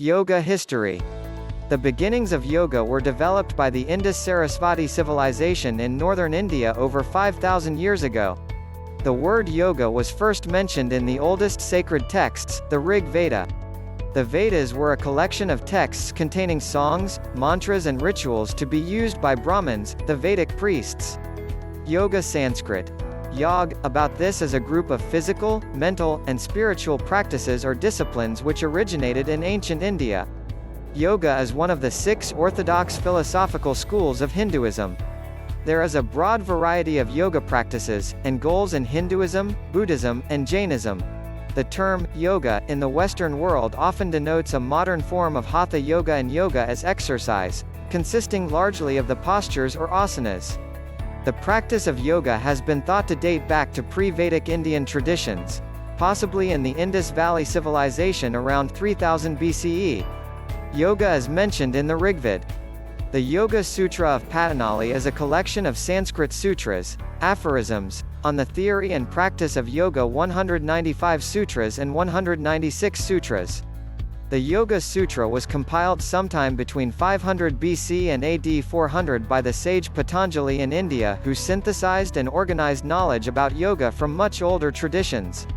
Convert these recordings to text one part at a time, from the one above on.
Yoga history. The beginnings of yoga were developed by the Indus-Sarasvati civilization in northern India over 5,000 years ago. The word yoga was first mentioned in the oldest sacred texts, the Rig Veda. The Vedas were a collection of texts containing songs, mantras and rituals to be used by Brahmins, the Vedic priests. Yoga Sanskrit. Yog, about this as a group of physical, mental, and spiritual practices or disciplines which originated in ancient India. Yoga is one of the 6 orthodox philosophical schools of Hinduism. There is a broad variety of yoga practices, and goals in Hinduism, Buddhism, and Jainism. The term, yoga, in the Western world often denotes a modern form of Hatha Yoga and yoga as exercise, consisting largely of the postures or asanas. The practice of yoga has been thought to date back to pre-Vedic Indian traditions, possibly in the Indus Valley Civilization around 3000 BCE. Yoga is mentioned in the Rigveda. The Yoga Sutra of Patanjali is a collection of Sanskrit sutras, aphorisms, on the theory and practice of yoga, 195 sutras and 196 sutras. The Yoga Sutra was compiled sometime between 500 BC and AD 400 by the sage Patanjali in India, who synthesized and organized knowledge about yoga from much older traditions.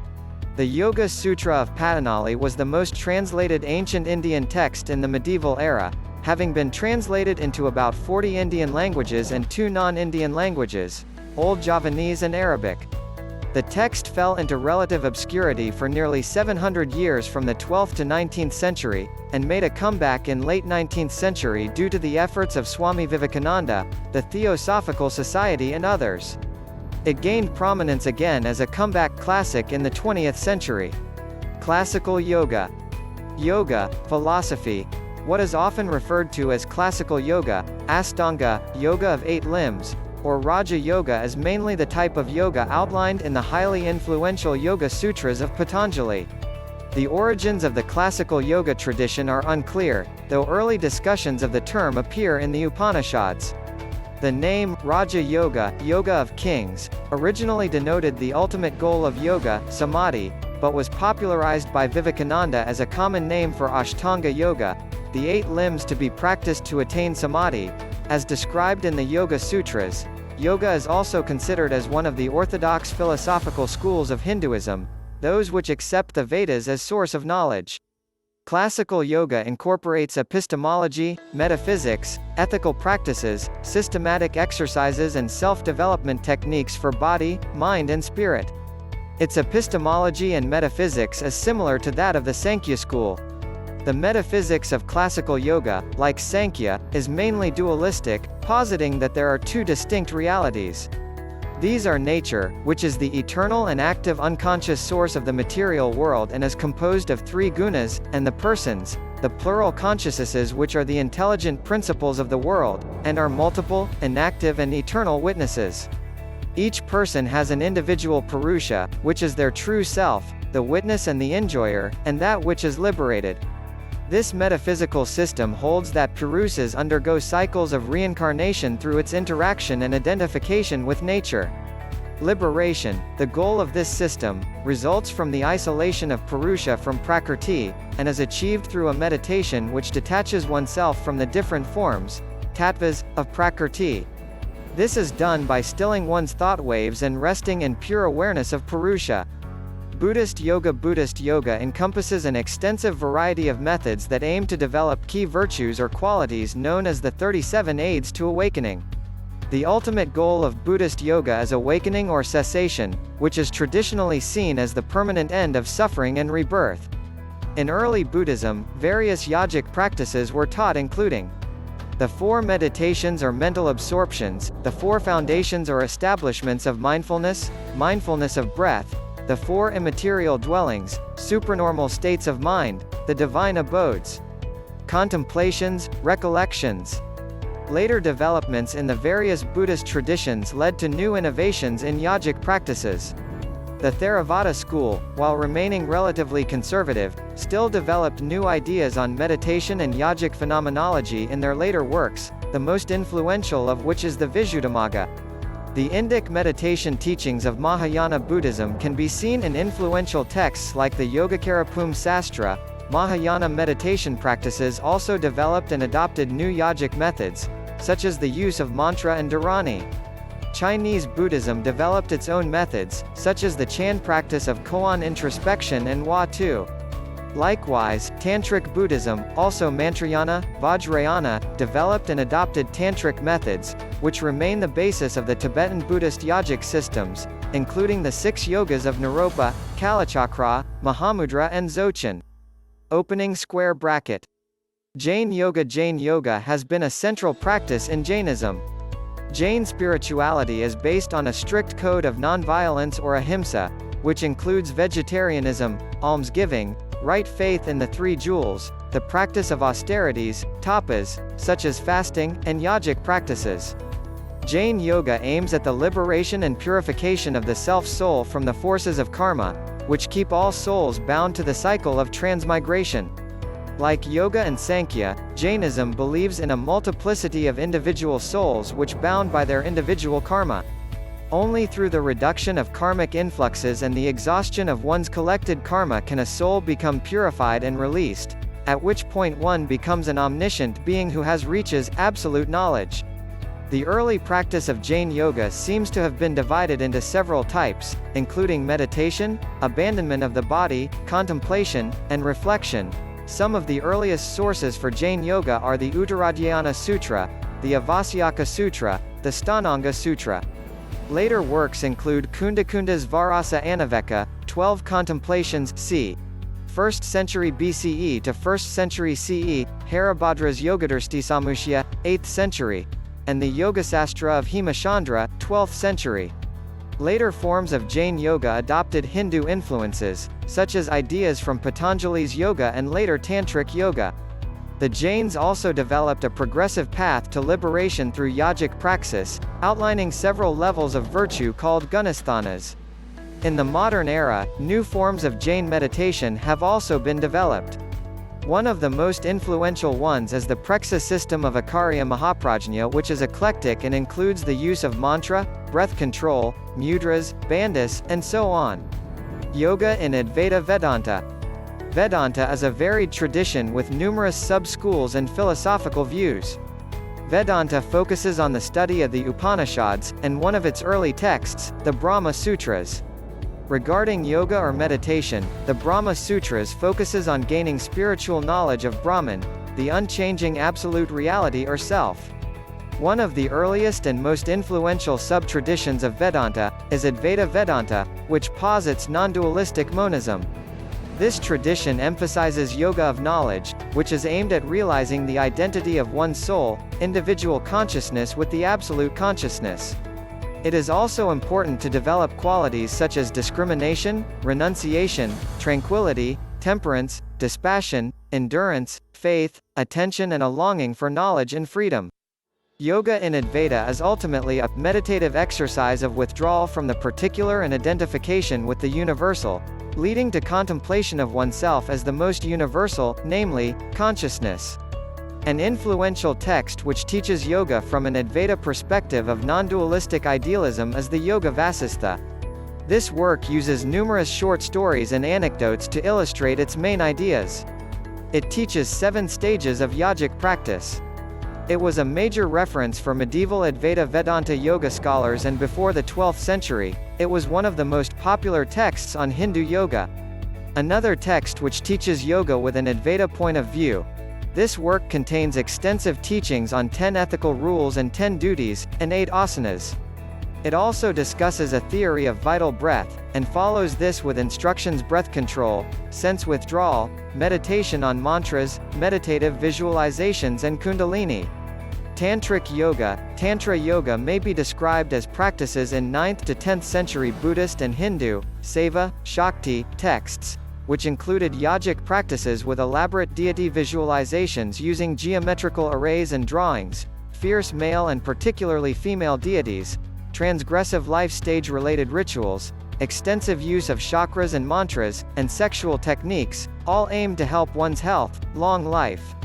The Yoga Sutra of Patanjali was the most translated ancient Indian text in the medieval era, having been translated into about 40 Indian languages and 2 non-Indian languages, Old Javanese and Arabic. The text fell into relative obscurity for nearly 700 years from the 12th to 19th century, and made a comeback in late 19th century due to the efforts of Swami Vivekananda, the Theosophical Society and others. It gained prominence again as a comeback classic in the 20th century. Classical yoga. Yoga, philosophy. What is often referred to as classical yoga, Astanga, yoga of 8 limbs, or Raja Yoga is mainly the type of yoga outlined in the highly influential Yoga Sutras of Patanjali. The origins of the classical yoga tradition are unclear, though early discussions of the term appear in the Upanishads. The name, Raja Yoga, Yoga of Kings, originally denoted the ultimate goal of yoga, samadhi, but was popularized by Vivekananda as a common name for Ashtanga Yoga, the 8 limbs to be practiced to attain samadhi. As described in the Yoga Sutras, yoga is also considered as one of the orthodox philosophical schools of Hinduism, those which accept the Vedas as source of knowledge. Classical yoga incorporates epistemology, metaphysics, ethical practices, systematic exercises and self-development techniques for body, mind and spirit. Its epistemology and metaphysics is similar to that of the Sankhya school. The metaphysics of classical yoga, like Sankhya, is mainly dualistic, positing that there are 2 distinct realities. These are nature, which is the eternal and active unconscious source of the material world and is composed of 3 gunas, and the persons, the plural consciousnesses which are the intelligent principles of the world, and are multiple, inactive and eternal witnesses. Each person has an individual Purusha, which is their true self, the witness and the enjoyer, and that which is liberated. This metaphysical system holds that Purushas undergo cycles of reincarnation through its interaction and identification with nature. Liberation, the goal of this system, results from the isolation of Purusha from Prakrti, and is achieved through a meditation which detaches oneself from the different forms, tattvas, of Prakrti. This is done by stilling one's thought waves and resting in pure awareness of Purusha. Buddhist Yoga encompasses an extensive variety of methods that aim to develop key virtues or qualities known as the 37 aids to awakening. The ultimate goal of Buddhist yoga is awakening or cessation, which is traditionally seen as the permanent end of suffering and rebirth. In early Buddhism, various yogic practices were taught including the 4 meditations or mental absorptions, the 4 foundations or establishments of mindfulness, mindfulness of breath, the 4 immaterial dwellings, supranormal states of mind, the divine abodes, contemplations, recollections. Later developments in the various Buddhist traditions led to new innovations in yogic practices. The Theravada school, while remaining relatively conservative, still developed new ideas on meditation and yogic phenomenology in their later works, the most influential of which is the Visuddhimagga. The Indic meditation teachings of Mahayana Buddhism can be seen in influential texts like the Yogacarabhumi Sastra, Mahayana meditation practices also developed and adopted new yogic methods, such as the use of mantra and dharani. Chinese Buddhism developed its own methods, such as the Chan practice of koan introspection and Hua Tu. Likewise, Tantric Buddhism, also Mantrayana, Vajrayana, developed and adopted Tantric methods, which remain the basis of the Tibetan Buddhist yogic systems, including the 6 yogas of Naropa, Kalachakra, Mahamudra and Dzogchen. Opening square bracket. Jain Yoga has been a central practice in Jainism. Jain spirituality is based on a strict code of nonviolence or ahimsa, which includes vegetarianism, almsgiving, right faith in the 3 jewels, the practice of austerities, tapas, such as fasting, and yogic practices. Jain Yoga aims at the liberation and purification of the self-soul from the forces of karma, which keep all souls bound to the cycle of transmigration. Like Yoga and Sankhya, Jainism believes in a multiplicity of individual souls which bound by their individual karma. Only through the reduction of karmic influxes and the exhaustion of one's collected karma can a soul become purified and released, at which point one becomes an omniscient being who reaches absolute knowledge. The early practice of Jain Yoga seems to have been divided into several types, including meditation, abandonment of the body, contemplation, and reflection. Some of the earliest sources for Jain Yoga are the Uttaradyayana Sutra, the Avasyaka Sutra, the Stananga Sutra. Later works include Kundakunda's Varasa Anaveka, 12 Contemplations c. 1st century BCE to 1st century CE, Haribhadra's Yogadursti Samushya, 8th century, and the Yogasastra of Hemachandra, 12th century. Later forms of Jain Yoga adopted Hindu influences, such as ideas from Patanjali's Yoga and later Tantric Yoga. The Jains also developed a progressive path to liberation through yogic praxis, outlining several levels of virtue called gunasthanas. In the modern era, new forms of Jain meditation have also been developed. One of the most influential ones is the Preksa system of Acharya Mahaprajna, which is eclectic and includes the use of mantra, breath control, mudras, bandhas, and so on. Yoga in Advaita Vedanta. Vedanta is a varied tradition with numerous sub-schools and philosophical views. Vedanta focuses on the study of the Upanishads, and one of its early texts, the Brahma Sutras. Regarding yoga or meditation, the Brahma Sutras focuses on gaining spiritual knowledge of Brahman, the unchanging absolute reality or self. One of the earliest and most influential sub-traditions of Vedanta is Advaita Vedanta, which posits non-dualistic monism. This tradition emphasizes yoga of knowledge, which is aimed at realizing the identity of one's soul, individual consciousness with the absolute consciousness. It is also important to develop qualities such as discrimination, renunciation, tranquility, temperance, dispassion, endurance, faith, attention and a longing for knowledge and freedom. Yoga in Advaita is ultimately a meditative exercise of withdrawal from the particular and identification with the universal, leading to contemplation of oneself as the most universal, namely, consciousness. An influential text which teaches yoga from an Advaita perspective of non-dualistic idealism is the Yoga Vasistha. This work uses numerous short stories and anecdotes to illustrate its main ideas. It teaches 7 stages of yogic practice. It was a major reference for medieval Advaita Vedanta yoga scholars, and before the 12th century, it was one of the most popular texts on Hindu yoga. Another text which teaches yoga with an Advaita point of view. This work contains extensive teachings on 10 ethical rules and 10 duties, and 8 asanas. It also discusses a theory of vital breath, and follows this with instructions breath control, sense withdrawal, meditation on mantras, meditative visualizations and Kundalini. Tantric Yoga. Tantra Yoga may be described as practices in 9th to 10th century Buddhist and Hindu, Saiva, Shakti, texts, which included yogic practices with elaborate deity visualizations using geometrical arrays and drawings, fierce male and particularly female deities, transgressive life stage-related rituals, extensive use of chakras and mantras, and sexual techniques, all aimed to help one's health, long life.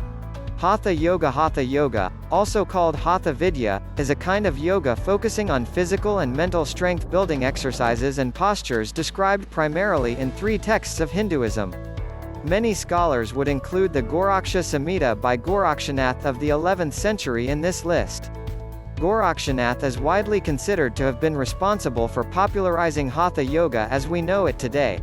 Hatha Yoga, also called Hatha Vidya, is a kind of yoga focusing on physical and mental strength building exercises and postures described primarily in 3 texts of Hinduism. Many scholars would include the Goraksha Samhita by Gorakshanath of the 11th century in this list. Gorakshanath is widely considered to have been responsible for popularizing Hatha Yoga as we know it today.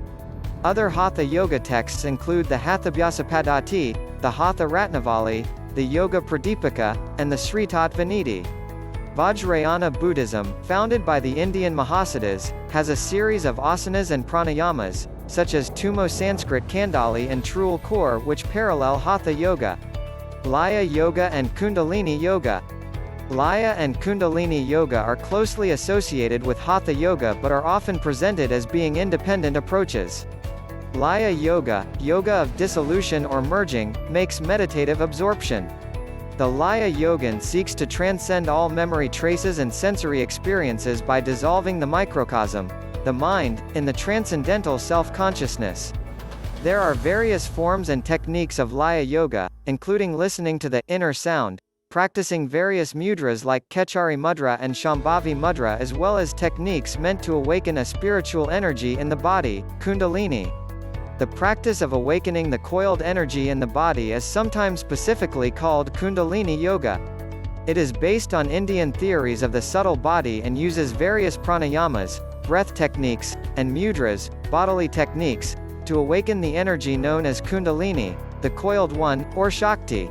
Other Hatha Yoga texts include the Hathabhyasapadati, the Hatha Ratnavali, the Yoga Pradipika, and the Sri Tattvanidhi. Vajrayana Buddhism, founded by the Indian Mahasiddhas, has a series of asanas and pranayamas, such as Tumo Sanskrit Kandali and Trul Kor, which parallel Hatha Yoga. Laya Yoga and Kundalini Yoga. Laya and Kundalini Yoga are closely associated with Hatha Yoga but are often presented as being independent approaches. Laya Yoga, yoga of dissolution or merging, makes meditative absorption. The Laya Yogan seeks to transcend all memory traces and sensory experiences by dissolving the microcosm, the mind, in the transcendental self-consciousness. There are various forms and techniques of Laya Yoga, including listening to the inner sound, practicing various mudras like Kechari Mudra and Shambhavi Mudra, as well as techniques meant to awaken a spiritual energy in the body, Kundalini. The practice of awakening the coiled energy in the body is sometimes specifically called Kundalini Yoga. It is based on Indian theories of the subtle body and uses various pranayamas, breath techniques, and mudras, bodily techniques, to awaken the energy known as Kundalini, the coiled one, or Shakti.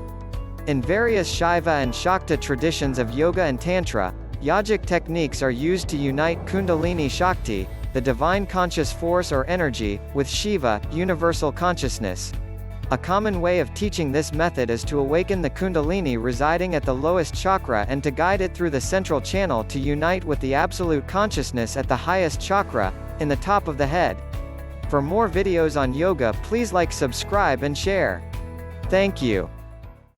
In various Shaiva and Shakta traditions of yoga and Tantra, yogic techniques are used to unite Kundalini Shakti, the divine conscious force or energy, with Shiva, universal consciousness. A common way of teaching this method is to awaken the Kundalini residing at the lowest chakra and to guide it through the central channel to unite with the absolute consciousness at the highest chakra, in the top of the head. For more videos on yoga, please like, subscribe and share. Thank you.